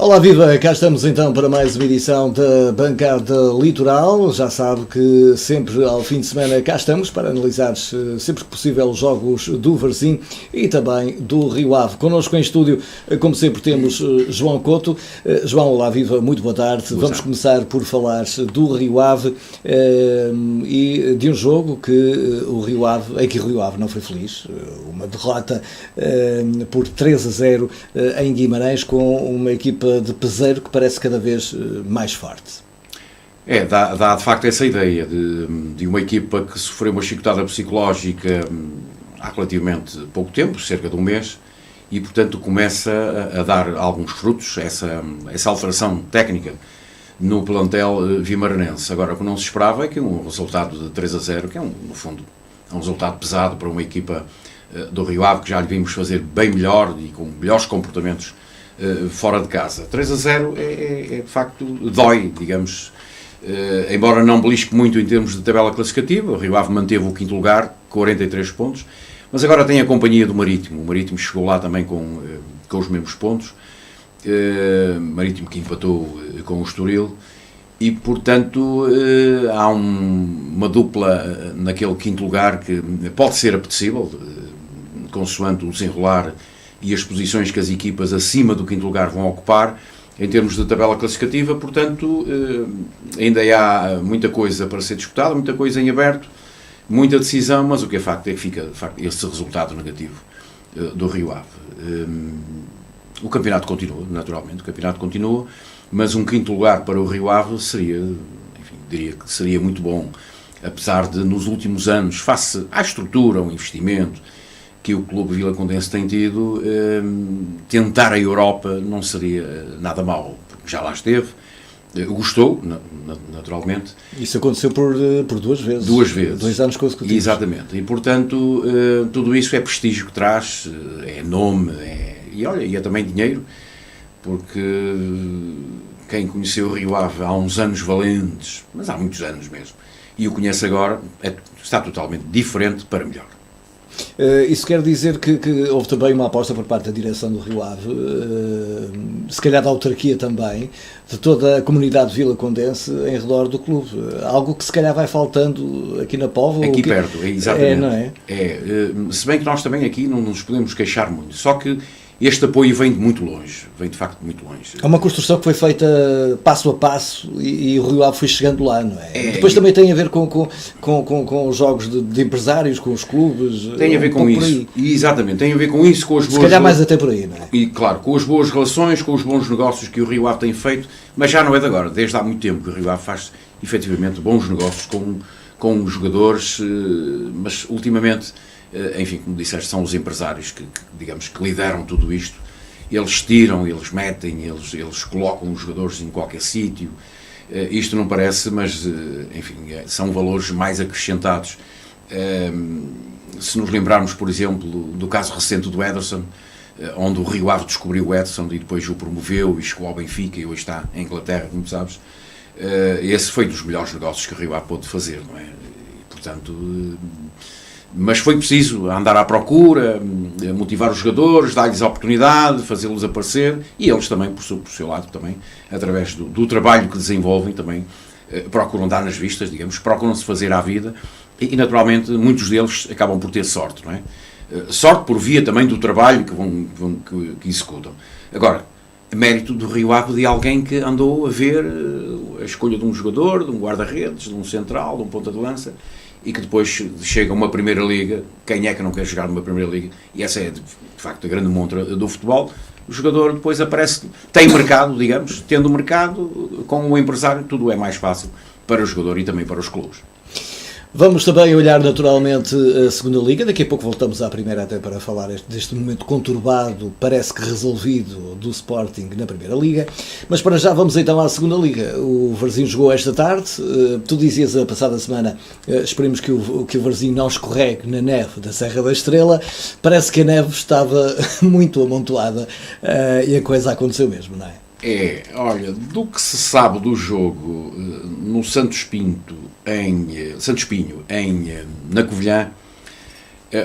Olá, viva! Cá estamos então para mais uma edição da Bancada Litoral. Já sabe que sempre ao fim de semana cá estamos para analisar sempre que possível os jogos do Varzim e também do Rio Ave. Connosco em estúdio, como sempre, temos João Couto. João, olá, viva! Muito boa tarde. Vamos começar por falar do Rio Ave e de um jogo que o Rio Ave não foi feliz. Uma derrota por 3-0 em Guimarães com uma equipa de peseiro que parece cada vez mais forte. Dá de facto essa ideia de uma equipa que sofreu uma chicotada psicológica há relativamente pouco tempo, cerca de um mês, e portanto começa a dar alguns frutos, essa alteração técnica no plantel vimaranense. Agora, o que não se esperava é que um resultado de 3-0, que no fundo, é um resultado pesado para uma equipa do Rio Ave, que já lhe vimos fazer bem melhor e com melhores comportamentos fora de casa. 3-0 de facto dói, digamos, embora não belisque muito em termos de tabela classificativa. O Rio Ave manteve o quinto lugar, 43 pontos, mas agora tem a companhia do Marítimo. O Marítimo chegou lá também com os mesmos pontos, Marítimo que empatou com o Estoril, e portanto há uma dupla naquele quinto lugar que pode ser apetecível, consoante o desenrolar e as posições que as equipas acima do quinto lugar vão ocupar em termos de tabela classificativa. Portanto, ainda há muita coisa para ser disputada, muita coisa em aberto, muita decisão, mas o que é facto é que fica de facto esse resultado negativo do Rio Ave. O campeonato continua, naturalmente, mas um quinto lugar para o Rio Ave diria que seria muito bom, apesar de nos últimos anos, face à estrutura, ao investimento que o Clube Vilacondense tem tido, tentar a Europa não seria nada mau, porque já lá esteve, gostou, naturalmente. Isso aconteceu por duas vezes. 2 anos consecutivos. Exatamente, e portanto tudo isso é prestígio que traz, é nome, e é também dinheiro, porque quem conheceu o Rio Ave há uns anos valentes, mas há muitos anos mesmo, e o conhece agora, está totalmente diferente para melhor. Isso quer dizer que houve também uma aposta por parte da direção do Rio Ave, se calhar da autarquia também, de toda a comunidade vilacondense em redor do clube. Algo que se calhar vai faltando aqui na Póvoa. Aqui perto, exatamente. Não é? Se bem que nós também aqui não nos podemos queixar muito, só que este apoio vem de muito longe, vem de facto de muito longe. É uma construção que foi feita passo a passo e o Rio Ave foi chegando lá, não é? Depois também tem a ver com os jogos de empresários, com os clubes. Tem a ver com isso, exatamente, tem a ver com isso, com as boas... Se calhar mais até por aí, não é? E claro, com as boas relações, com os bons negócios que o Rio Ave tem feito, mas já não é de agora, desde há muito tempo que o Rio Ave faz efetivamente bons negócios com os jogadores, mas ultimamente... Enfim, como disseste, são os empresários que lideram tudo isto. Eles tiram, eles metem, eles colocam os jogadores em qualquer sítio. Isto não parece, mas, enfim, são valores mais acrescentados. Se nos lembrarmos, por exemplo, do caso recente do Ederson, onde o Rio Ave descobriu o Ederson e depois o promoveu e chegou ao Benfica e hoje está em Inglaterra, como sabes, esse foi dos melhores negócios que o Rio Ave pôde fazer, não é? E, portanto... Mas foi preciso andar à procura, motivar os jogadores, dar-lhes a oportunidade, fazê-los aparecer, e eles também, por seu lado, também, através do trabalho que desenvolvem, também procuram dar nas vistas, digamos, procuram-se fazer à vida, e naturalmente muitos deles acabam por ter sorte, não é? Sorte por via também do trabalho que executam. Agora, mérito do Rio Ave de alguém que andou a ver a escolha de um jogador, de um guarda-redes, de um central, de um ponta de lança, e que depois chega a uma Primeira Liga. Quem é que não quer jogar numa Primeira Liga? E essa é, de facto, a grande montra do futebol. O jogador depois aparece, tem mercado, digamos, tendo mercado, com o empresário, tudo é mais fácil para o jogador e também para os clubes. Vamos também olhar naturalmente a segunda Liga, daqui a pouco voltamos à primeira até para falar deste momento conturbado, parece que resolvido, do Sporting na Primeira Liga, mas para já vamos então à segunda Liga. O Varzim jogou esta tarde, tu dizias a passada semana, esperemos que o Varzim não escorregue na neve da Serra da Estrela, parece que a neve estava muito amontoada e a coisa aconteceu mesmo, não é? Olha, do que se sabe do jogo no Santos Pinho, na Covilhã,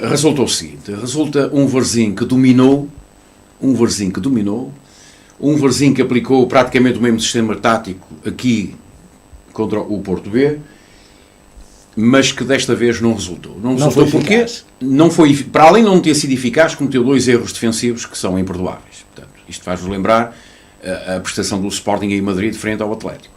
resulta o seguinte: resulta um Varzim que dominou, Um Varzim que aplicou praticamente o mesmo sistema tático aqui contra o Porto B, mas que desta vez não resultou. Não resultou porque não foi, para além de não ter sido eficaz, cometeu 2 erros defensivos que são imperdoáveis. Portanto, isto faz-nos lembrar a prestação do Sporting em Madrid frente ao Atlético.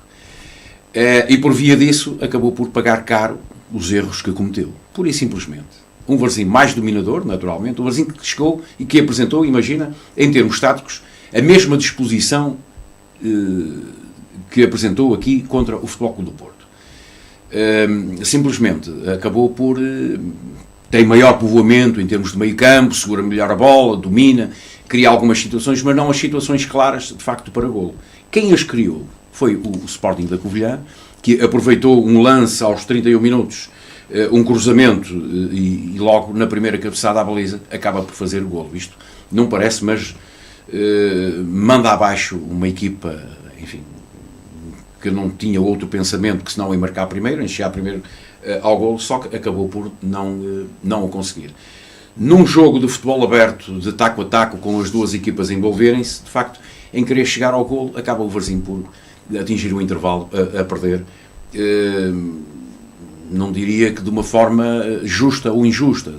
E por via disso acabou por pagar caro os erros que cometeu. Pura e simplesmente. Um Varzim mais dominador, naturalmente, um Varzim que chegou e que apresentou, imagina, em termos táticos, a mesma disposição que apresentou aqui contra o Futebol Clube do Porto. Simplesmente acabou por tem maior povoamento em termos de meio campo, segura melhor a bola, domina, cria algumas situações, mas não as situações claras de facto para golo. Quem as criou foi o Sporting da Covilhã, que aproveitou um lance aos 31 minutos, um cruzamento e logo na primeira cabeçada à baliza acaba por fazer o golo. Isto não parece, mas manda abaixo uma equipa, enfim, que não tinha outro pensamento que senão em marcar primeiro, em chegar primeiro ao golo, só que acabou por não o conseguir. Num jogo de futebol aberto, de taco a taco, com as duas equipas a envolverem-se, de facto, em querer chegar ao golo, acaba o Varzim por atingir o intervalo a perder. Não diria que de uma forma justa ou injusta.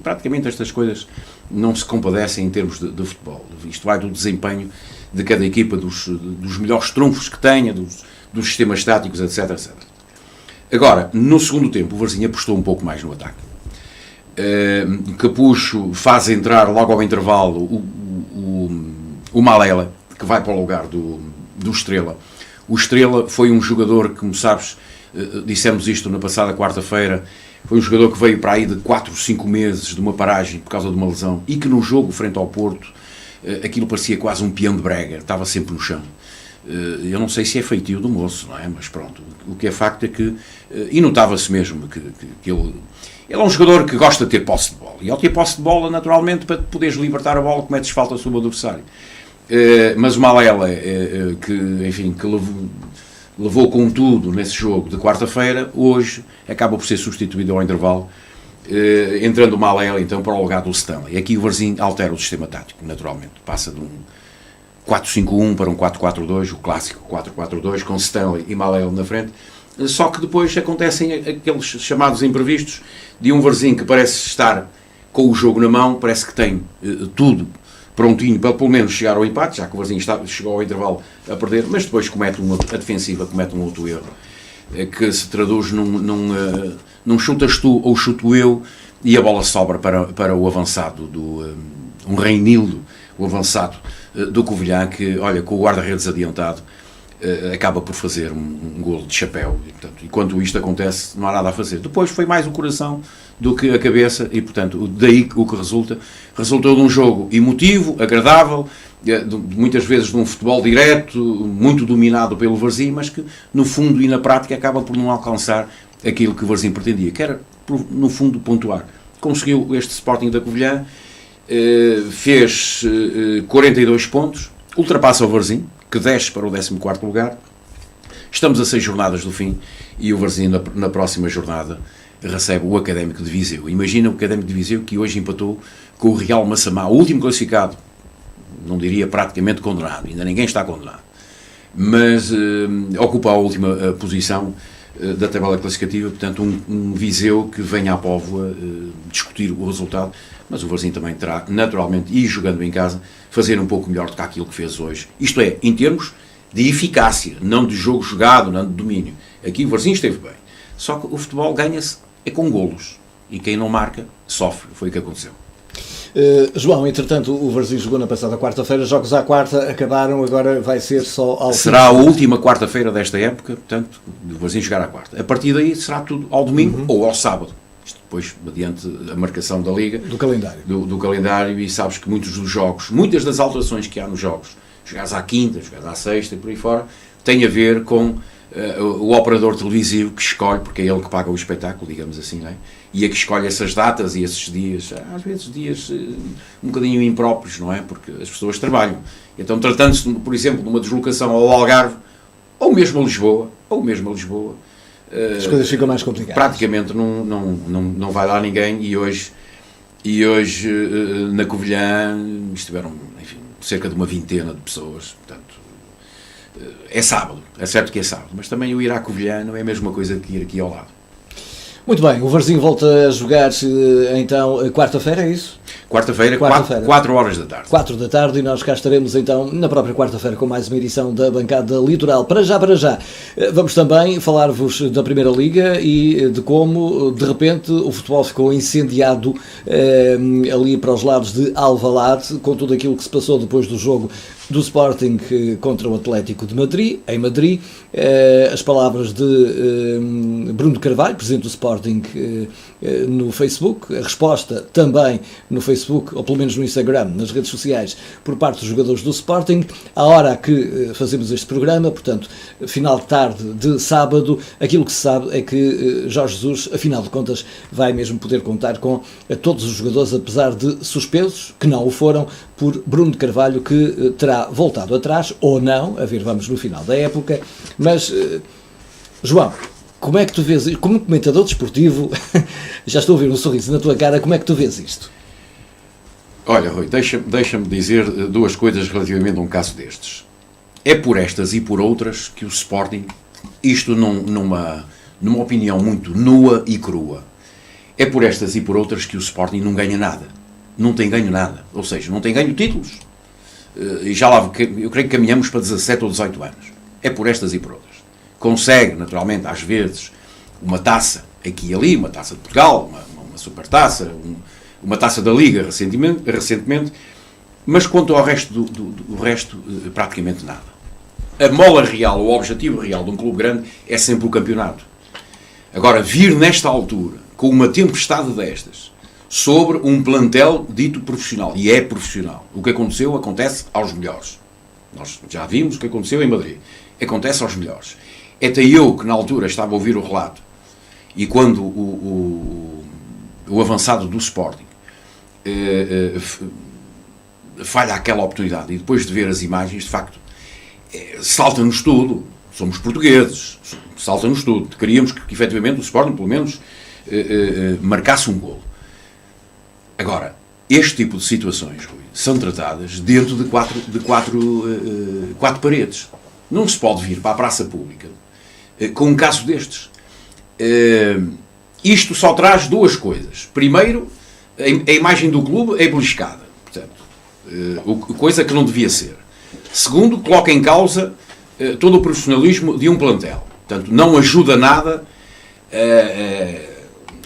Praticamente estas coisas não se compadecem em termos de futebol. Isto vai do desempenho de cada equipa, dos melhores trunfos que tenha, dos sistemas táticos, etc, etc. Agora, no segundo tempo, o Varzim apostou um pouco mais no ataque. Capucho faz entrar logo ao intervalo o Malela, que vai para o lugar do Estrela. O Estrela foi um jogador que, como sabes, dissemos isto na passada quarta-feira, foi um jogador que veio para aí de 4 ou 5 meses de uma paragem por causa de uma lesão e que no jogo frente ao Porto aquilo parecia quase um peão de brega, estava sempre no chão. Eu não sei se é feitio do moço, não é? Mas pronto, o que é facto é que, e notava-se mesmo que ele é um jogador que gosta de ter posse de bola, e ao ter posse de bola, naturalmente, para poderes libertar a bola, cometes falta sobre o adversário. Mas o Malela, que levou com tudo nesse jogo de quarta-feira, hoje acaba por ser substituído ao intervalo, entrando o Malela então para o lugar do Stanley. Aqui o Varzim altera o sistema tático, naturalmente, passa de um 4-5-1 para um 4-4-2, o clássico 4-4-2, com Stanley e Malela na frente, só que depois acontecem aqueles chamados imprevistos de um Varzim que parece estar com o jogo na mão, parece que tem tudo prontinho para pelo menos chegar ao empate, já que o Varzim chegou ao intervalo a perder, mas depois a defensiva comete um outro erro, que se traduz num chutas tu ou chuto eu, e a bola sobra para o avançado, um Reinildo, o avançado do Covilhã, que, olha, com o guarda-redes adiantado, acaba por fazer um golo de chapéu. E, portanto, enquanto isto acontece, não há nada a fazer. Depois foi mais o coração do que a cabeça e, portanto, daí o que resultou de um jogo emotivo, agradável, muitas vezes de um futebol direto, muito dominado pelo Varzim, mas que, no fundo e na prática, acaba por não alcançar aquilo que o Varzim pretendia, que era, no fundo, pontuar. Conseguiu este Sporting da Covilhã, fez 42 pontos, ultrapassa o Varzim, que desce para o 14º lugar. Estamos a 6 jornadas do fim e o Varzim na próxima jornada recebe o Académico de Viseu. Imagina o Académico de Viseu, que hoje empatou com o Real Massamá, o último classificado, não diria praticamente condenado, ainda ninguém está condenado, mas ocupa a última posição da tabela classificativa, portanto um Viseu que venha à Póvoa discutir o resultado, mas o Varzim também terá, naturalmente, e jogando em casa, fazer um pouco melhor do que aquilo que fez hoje. Isto é, em termos de eficácia, não de jogo jogado, não de domínio. Aqui o Varzim esteve bem. Só que o futebol ganha-se com golos. E quem não marca, sofre. Foi o que aconteceu. João, entretanto, o Varzim jogou na passada quarta-feira, jogos à quarta acabaram, agora vai ser só ao Será a última quarta-feira desta época, portanto, o Varzim jogar à quarta. A partir daí será tudo ao domingo ou ao sábado. Isto depois, mediante a marcação da Liga. Do calendário. Do calendário, e sabes que muitos dos jogos, muitas das alterações que há nos jogos, jogares à quinta, jogares à sexta e por aí fora, tem a ver com o operador televisivo que escolhe, porque é ele que paga o espetáculo, digamos assim, não é? E é que escolhe essas datas e esses dias, às vezes dias um bocadinho impróprios, não é? Porque as pessoas trabalham. Então, tratando-se, por exemplo, de uma deslocação ao Algarve, ou mesmo a Lisboa, as coisas ficam mais complicadas. Praticamente não vai lá ninguém, e hoje na Covilhã estiveram, enfim, cerca de uma vintena de pessoas, portanto, é sábado, é certo que é sábado, mas também o ir à Covilhã não é a mesma coisa que ir aqui ao lado. Muito bem, o Varzim volta a jogar então quarta-feira, é isso? Quarta-feira, 4 horas da tarde. 4 da tarde, e nós cá estaremos então na própria quarta-feira com mais uma edição da Bancada Litoral. Para já, vamos também falar-vos da Primeira Liga e de como, de repente, o futebol ficou incendiado ali para os lados de Alvalade, com tudo aquilo que se passou depois do jogo do Sporting contra o Atlético de Madrid, em Madrid. As palavras de Bruno Carvalho, presidente do Sporting, no Facebook, a resposta também no Facebook, ou pelo menos no Instagram, nas redes sociais, por parte dos jogadores do Sporting, à hora que fazemos este programa, portanto, final de tarde de sábado. Aquilo que se sabe é que Jorge Jesus, afinal de contas, vai mesmo poder contar com todos os jogadores, apesar de suspensos, que não o foram, por Bruno de Carvalho, que terá voltado atrás, ou não, a ver, vamos no final da época. Mas, João, como é que tu vês, como comentador desportivo, já estou a ver um sorriso na tua cara, como é que tu vês isto? Olha, Rui, deixa-me dizer duas coisas relativamente a um caso destes. É por estas e por outras que o Sporting, isto numa opinião muito nua e crua, é por estas e por outras que o Sporting não ganha nada. Não tem ganho nada. Ou seja, não tem ganho títulos. E já lá, eu creio que caminhamos para 17 ou 18 anos. É por estas e por outras. Consegue, naturalmente, às vezes, uma taça aqui e ali, uma taça de Portugal, uma supertaça, uma taça da Liga recentemente, mas quanto ao resto do resto, praticamente nada. A mola real, o objetivo real de um clube grande é sempre o campeonato. Agora, vir nesta altura, com uma tempestade destas, sobre um plantel dito profissional, e é profissional. O que aconteceu, acontece aos melhores. Nós já vimos o que aconteceu em Madrid. Acontece aos melhores. Até eu, que na altura estava a ouvir o relato, e quando o avançado do Sporting falha aquela oportunidade, e depois de ver as imagens, de facto, salta-nos tudo. Somos portugueses, salta-nos tudo. Queríamos que efetivamente o Sporting, pelo menos, marcasse um golo. Agora, este tipo de situações, Rui, são tratadas dentro de quatro paredes. Não se pode vir para a praça pública com um caso destes. Isto só traz duas coisas. Primeiro, a imagem do clube é beliscada. Portanto, coisa que não devia ser. Segundo, coloca em causa todo o profissionalismo de um plantel. Portanto, não ajuda nada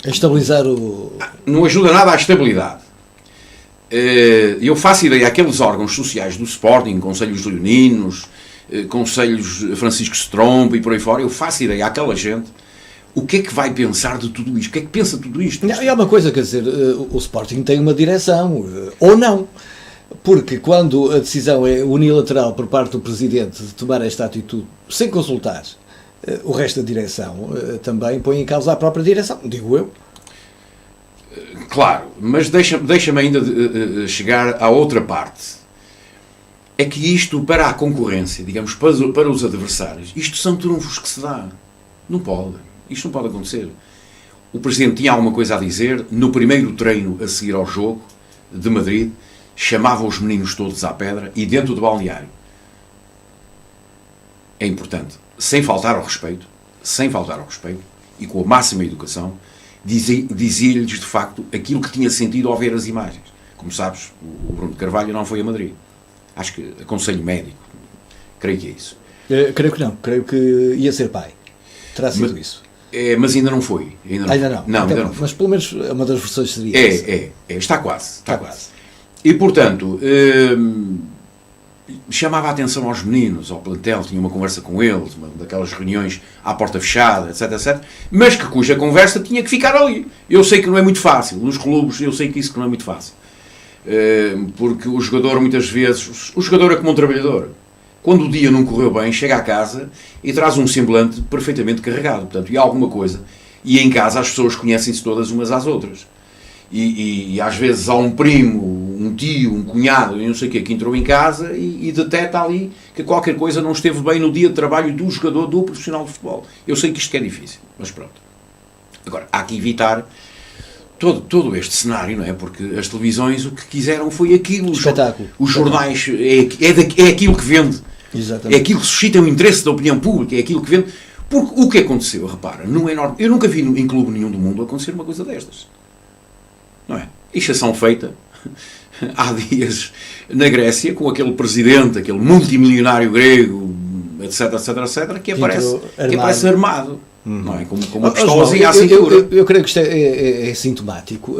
a estabilizar o... Não ajuda nada à estabilidade. Eu faço ideia àqueles órgãos sociais do Sporting, conselhos leoninos, conselhos Francisco Strombo e por aí fora, eu faço ideia àquela gente, o que é que vai pensar de tudo isto? O que é que pensa de tudo isto? É uma coisa, quer dizer, o Sporting tem uma direção, ou não, porque quando a decisão é unilateral por parte do Presidente de tomar esta atitude, sem consultar o resto da direção, também põe em causa a própria direção, digo eu. Claro, mas deixa-me ainda chegar à outra parte. É que isto, para a concorrência, digamos, para os adversários, isto são trunfos que se dá. Não pode. Isto não pode acontecer. O Presidente tinha alguma coisa a dizer. No primeiro treino a seguir ao jogo de Madrid, chamava os meninos todos à pedra e dentro do balneário. É importante, sem faltar ao respeito, e com a máxima educação, dizia-lhes de facto aquilo que tinha sentido ao ver as imagens. Como sabes, o Bruno de Carvalho não foi a Madrid. Acho que aconselho médico. Creio que é isso. Creio que não. Creio que ia ser pai. Terá sido isso. Mas ainda não foi. Ainda não. Não, ainda não foi. Mas pelo menos uma das versões seria essa. Está quase. E, portanto, chamava a atenção aos meninos, ao plantel, tinha uma conversa com eles, uma daquelas reuniões à porta fechada, etc, mas cuja conversa tinha que ficar ali. Eu sei que não é muito fácil. Nos clubes, eu sei que isso não é muito fácil. Porque o jogador, muitas vezes, o jogador é como um trabalhador. Quando o dia não correu bem, chega a casa e traz um semblante perfeitamente carregado. Portanto, e há alguma coisa. E em casa as pessoas conhecem-se todas umas às outras. E às vezes há um primo, um tio, um cunhado, não sei o quê, que entrou em casa e detecta ali que qualquer coisa não esteve bem no dia de trabalho do jogador, do profissional de futebol. Eu sei que isto é difícil, mas pronto. Agora, há que evitar todo este cenário, não é? Porque as televisões o que quiseram foi aquilo. Espetáculo. Os jornais é aquilo que vende. Exatamente. É aquilo que suscita o interesse da opinião pública, é aquilo que vende. Porque o que aconteceu, repara, não é normal. Eu nunca vi em clube nenhum do mundo acontecer uma coisa destas. Não é? Exceção feita há dias na Grécia com aquele presidente, aquele multimilionário grego, etc, que aparece armado. Não é? Com uma pistolazinha à cintura. Eu creio que isto é sintomático.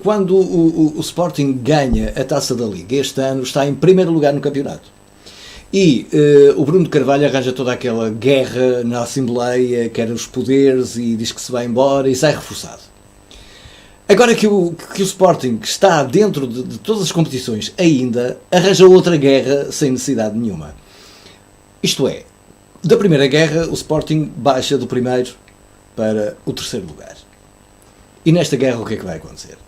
Quando o Sporting ganha a Taça da Liga, este ano está em primeiro lugar no campeonato. E o Bruno de Carvalho arranja toda aquela guerra na Assembleia, quer os poderes e diz que se vai embora e sai reforçado. Agora que o Sporting está dentro de todas as competições ainda, arranja outra guerra sem necessidade nenhuma. Isto é, da primeira guerra, o Sporting baixa do primeiro para o terceiro lugar. E nesta guerra, o que é que vai acontecer?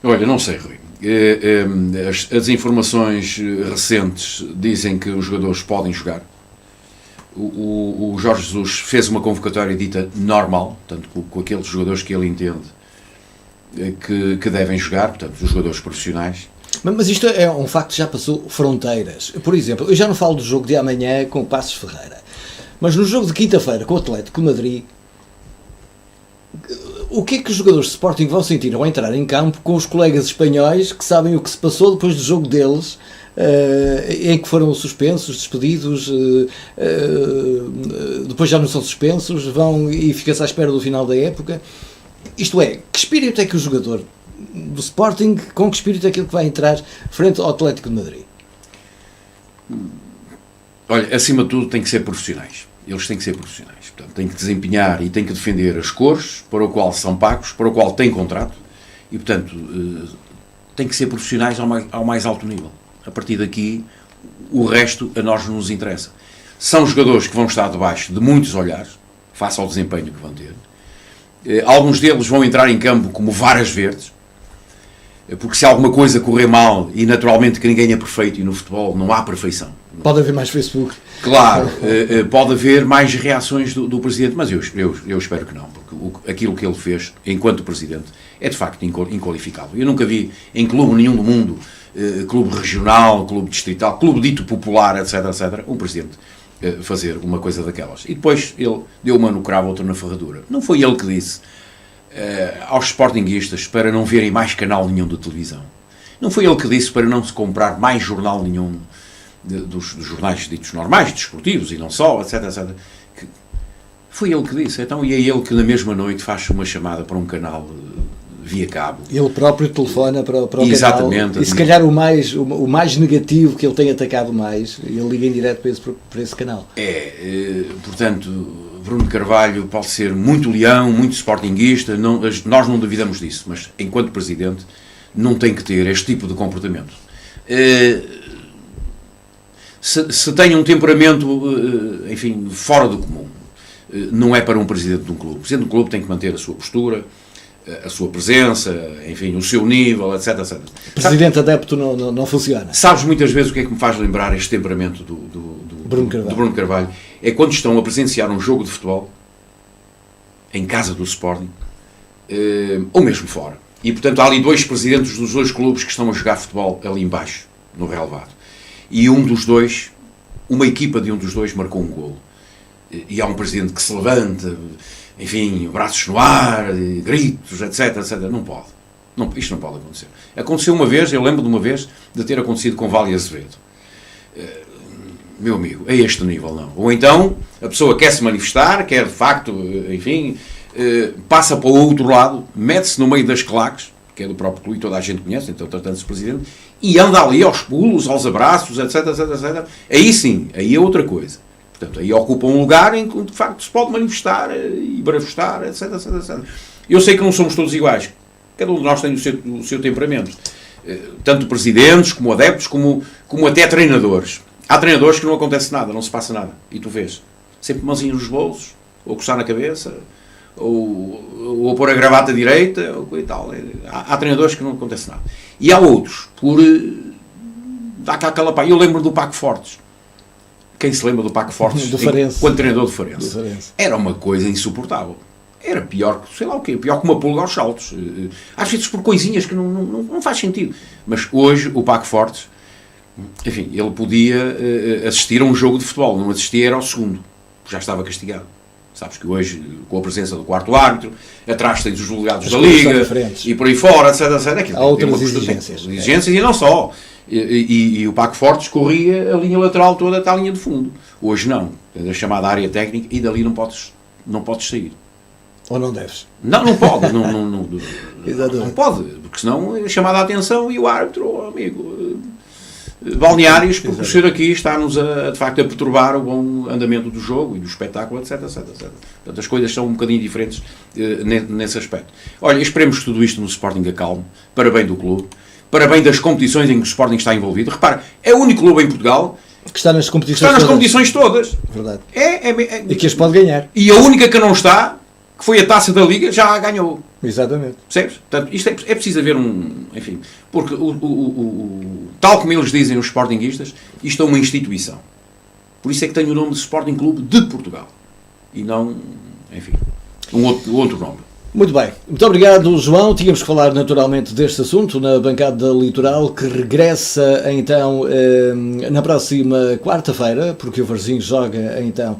Olha, não sei, Rui. As informações recentes dizem que os jogadores podem jogar. O Jorge Jesus fez uma convocatória dita normal, portanto, com aqueles jogadores que ele entende que devem jogar, portanto, os jogadores profissionais. Mas isto é um facto que já passou fronteiras. Por exemplo, eu já não falo do jogo de amanhã com o Passos Ferreira, mas no jogo de quinta-feira com o Atlético de Madrid, o que é que os jogadores de Sporting vão sentir ao entrar em campo com os colegas espanhóis que sabem o que se passou depois do jogo deles, em que foram suspensos, despedidos, depois já não são suspensos, vão e fica-se à espera do final da época? Isto é, que espírito é que o jogador do Sporting, com que espírito é aquilo que vai entrar frente ao Atlético de Madrid? Olha, acima de tudo tem que ser profissionais. Eles têm que ser profissionais. Portanto, têm que desempenhar e têm que defender as cores para o qual são pagos, para o qual têm contrato e, portanto, têm que ser profissionais ao mais alto nível. A partir daqui, o resto a nós não nos interessa. São jogadores que vão estar debaixo de muitos olhares, face ao desempenho que vão ter. Alguns deles vão entrar em campo como varas verdes, porque se alguma coisa correr mal, e naturalmente que ninguém é perfeito, e no futebol não há perfeição. Pode haver mais Facebook. Claro, pode haver mais reações do Presidente, mas eu espero que não, porque aquilo que ele fez enquanto Presidente é de facto inqualificável. Eu nunca vi em clube nenhum do mundo, clube regional, clube distrital, clube dito popular, etc, um Presidente fazer uma coisa daquelas. E depois ele deu uma no cravo, outra na ferradura. Não foi ele que disse aos sportinguistas para não verem mais canal nenhum de televisão. Não foi ele que disse para não se comprar mais jornal nenhum dos jornais ditos normais, desportivos e não só, etc. Foi ele que disse. Então, e é ele que na mesma noite faz uma chamada para um canal via cabo. Ele próprio telefona para o Exatamente, canal. E se calhar o mais negativo que ele tem atacado mais, ele liga em direto para esse canal. Portanto, Bruno de Carvalho pode ser muito leão, muito sportinguista, nós não duvidamos disso, mas enquanto Presidente não tem que ter este tipo de comportamento. Se tem um temperamento, enfim, fora do comum, não é para um Presidente de um clube. O Presidente de um clube tem que manter a sua postura, a sua presença, enfim, o seu nível, etc. Presidente adepto não funciona. Sabes muitas vezes o que é que me faz lembrar este temperamento do Bruno Carvalho? É quando estão a presenciar um jogo de futebol em casa do Sporting, ou mesmo fora. E, portanto, há ali dois presidentes dos dois clubes que estão a jogar futebol ali embaixo, no relvado. E uma equipa de um dos dois marcou um golo. E há um presidente que se levanta, enfim, braços no ar, gritos, etc. Não pode. Isto não pode acontecer. Aconteceu uma vez, eu lembro de uma vez, de ter acontecido com Vale Azevedo. Meu amigo, a este nível não. Ou então, a pessoa quer se manifestar, quer de facto, enfim, passa para o outro lado, mete-se no meio das claques, que é do próprio clube, toda a gente conhece, então tratando-se de Presidente, e anda ali aos pulos, aos abraços, etc. Aí sim, aí é outra coisa. Portanto, aí ocupa um lugar em que, de facto, se pode manifestar e bravestar, etc. Eu sei que não somos todos iguais. Cada um de nós tem o seu temperamento. Tanto presidentes, como adeptos, como até treinadores. Há treinadores que não acontece nada, não se passa nada. E tu vês. Sempre mãozinhas nos bolsos, ou coçar na cabeça, ou pôr a gravata direita, ou e tal. Há treinadores que não acontece nada. E há outros, dá cá aquela pá. Eu lembro do Paco Fortes. Quem se lembra do Paco Fortes? Do Farense. Quando treinador do Farense. Era uma coisa insuportável. era pior que, sei lá o quê, pior que uma pulga aos saltos. Às vezes por coisinhas que não faz sentido. Mas hoje o Paco Fortes, enfim, ele podia assistir a um jogo de futebol, não assistia era ao segundo, porque já estava castigado. Sabes que hoje, com a presença do quarto árbitro, atrás tens os delegados da Liga e por aí fora, etc. Há outras exigências. Exigências e não só. E o Paco Fortes corria a linha lateral toda até a linha de fundo. Hoje não. Tens a chamada área técnica e dali não podes sair. Ou não deves? Não pode. Não pode, porque senão é chamada a atenção e o árbitro, oh, amigo, balneários, porque o senhor aqui está-nos de facto a perturbar o bom andamento do jogo e do espetáculo, etc. Portanto, as coisas são um bocadinho diferentes nesse aspecto. Olha, esperemos que tudo isto no Sporting acalme, para bem do clube, para bem das competições em que o Sporting está envolvido. Repara, é o único clube em Portugal que está nas competições todas. Verdade. E que as pode ganhar. E a única que não está, que foi a Taça da Liga, já a ganhou. Exatamente. Percebes? Portanto, isto é preciso haver enfim, porque tal como eles dizem os sportinguistas, isto é uma instituição. Por isso é que tem o nome de Sporting Clube de Portugal. E não, enfim, outro nome. Muito bem. Muito obrigado, João. Tínhamos que falar naturalmente deste assunto na bancada litoral, que regressa então na próxima quarta-feira, porque o Varzim joga então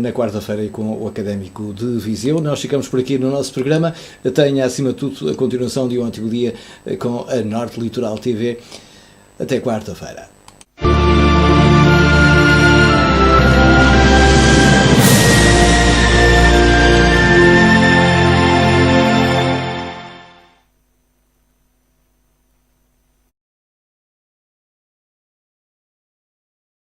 na quarta-feira com o Académico de Viseu. Nós ficamos por aqui no nosso programa. Tenha acima de tudo a continuação de um antigo dia com a Norte Litoral TV. Até quarta-feira.